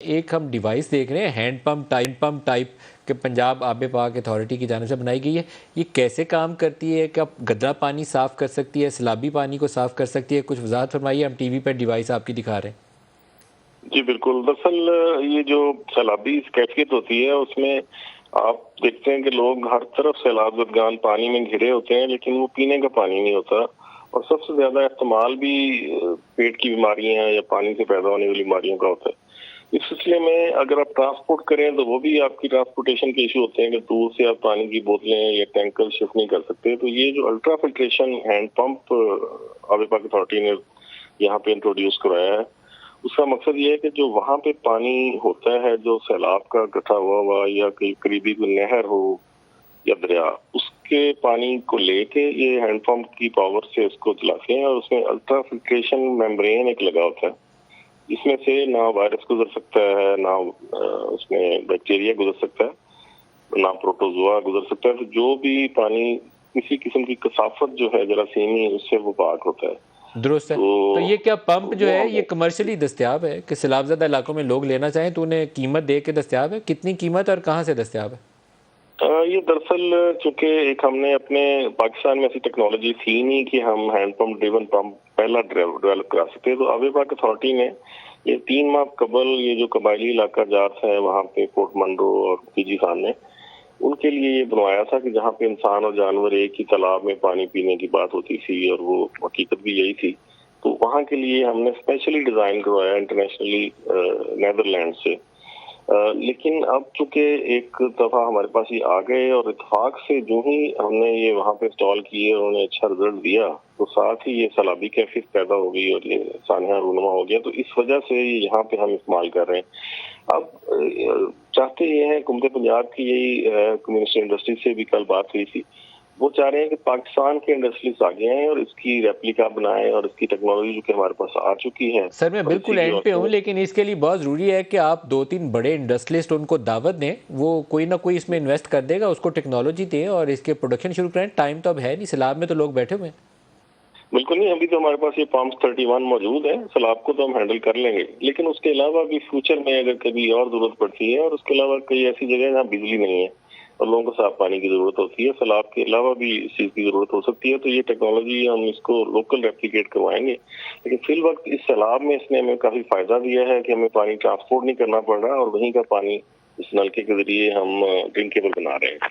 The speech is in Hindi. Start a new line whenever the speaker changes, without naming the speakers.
एक हम डिवाइस देख रहे हैं हैंड पंप टाइप के पंजाब आबे पाक अथॉरिटी की जानिब से बनाई गई है। ये कैसे काम करती है? क्या गंदा पानी साफ़ कर सकती है, सैलाबी पानी को साफ़ कर सकती है? कुछ वजाहत फरमाइए। हम टीवी पर डिवाइस आपकी दिखा रहे हैं।
जी बिल्कुल। दरअसल ये जो सैलाबी कैफियत होती है उसमें आप देखते हैं कि लोग हर तरफ सैलाब पानी में घिरे होते हैं, लेकिन वो पीने का पानी नहीं होता। और सबसे ज्यादा इस्तेमाल भी पेट की बीमारियां या पानी से पैदा होने वाली बीमारियों का होता है। इस सिलसिले में अगर आप ट्रांसपोर्ट करें तो वो भी आपकी ट्रांसपोर्टेशन के इशू होते हैं कि दूर से आप पानी की बोतलें या टैंकर शिफ्ट नहीं कर सकते। तो ये जो अल्ट्रा फिल्ट्रेशन हैंड पंप आबे पाक अथॉरिटी ने यहाँ पे इंट्रोड्यूस करवाया है, उसका मकसद ये है कि जो वहाँ पे पानी होता है, जो सैलाब का इकट्ठा हुआ या कहीं करीबी कोई नहर हो या दरिया, उसके पानी को लेके ये हैंडपंप की पावर से उसको चलाते हैं और उसमें अल्ट्रा फिल्ट्रेशन मेम्ब्रेन एक लगा होता है। इसमें से ना वायरस गुजर सकता है, ना उसमें बैक्टीरिया गुजर सकता है, ना प्रोटोजोआ गुजर सकता है। तो जो भी पानी किसी किस्म की कसाफत जो है जरासीमी, उससे वो पाक होता है।
दुरुस्त है। तो ये क्या पंप जो है ये कमर्शियली दस्तयाब है कि सैलाबज़दा इलाकों में लोग लेना चाहें तो उन्हें कीमत दे के दस्तयाब है? कितनी कीमत और कहाँ से दस्तयाब है?
ये दरअसल चूंकि एक हमने अपने पाकिस्तान में ऐसी टेक्नोलॉजी थी नहीं कि हम हैंडपंप ड्रिवन पंप पहला डेवलप करा सकते। तो आबे पाक अथॉरिटी ने ये 3 माह कबल ये जो कबायली इलाका जात है वहाँ पे पोर्ट मंडो और पीजी खान ने उनके लिए ये बनवाया था कि जहाँ पे इंसान और जानवर एक ही तालाब में पानी पीने की बात होती थी और वो हकीकत भी यही थी। तो वहाँ के लिए हमने स्पेशली डिजाइन करवाया इंटरनेशनली नेदरलैंड से। लेकिन अब चूंकि एक दफा हमारे पास ये आ गए और इत्तेफाक से जो ही हमने ये वहाँ पे इंस्टॉल किए उन्होंने अच्छा रिजल्ट दिया, तो साथ ही ये सैलाबी कैफियत पैदा हो गई और ये सानिया रूनमा हो गया। तो इस वजह से यहाँ पे हम इस्तेमाल कर रहे हैं। अब चाहते ये हैं हुकूमत पंजाब की, यही कम्युनिस्ट इंडस्ट्री से भी कल बात हुई थी, वो चाह रहे हैं कि पाकिस्तान के इंडस्ट्रियलिस्ट आगे आए और इसकी रेप्लिका बनाएं और इसकी टेक्नोलॉजी जो कि हमारे पास आ चुकी है।
सर मैं बिल्कुल एंड पे हूँ, लेकिन इसके लिए बहुत ज़रूरी है कि आप 2-3 बड़े इंडस्ट्रियलिस्ट उनको दावत दें, वो कोई ना कोई इसमें इन्वेस्ट कर देगा, उसको टेक्नोलॉजी दें और इसके प्रोडक्शन शुरू करें। टाइम तो अब है नहीं, सैलाब में तो लोग बैठे हुए हैं।
बिल्कुल नहीं, अभी तो हमारे पास ये पंप 31 मौजूद है, सैलाब को तो हम हैंडल कर लेंगे। लेकिन उसके अलावा भी फ्यूचर में अगर कभी और जरूरत पड़ती है, और उसके अलावा कई ऐसी जगह जहाँ बिजली नहीं है और लोगों को साफ पानी की जरूरत होती है, सैलाब के अलावा भी इस चीज की जरूरत हो सकती है। तो ये टेक्नोलॉजी हम इसको लोकल रेप्लिकेट करवाएंगे। लेकिन फिल वक्त इस सैलाब में इसने हमें काफी फायदा दिया है कि हमें पानी ट्रांसपोर्ट नहीं करना पड़ रहा और वहीं का पानी इस नलके के जरिए हम ड्रिंकेबल बना रहे हैं।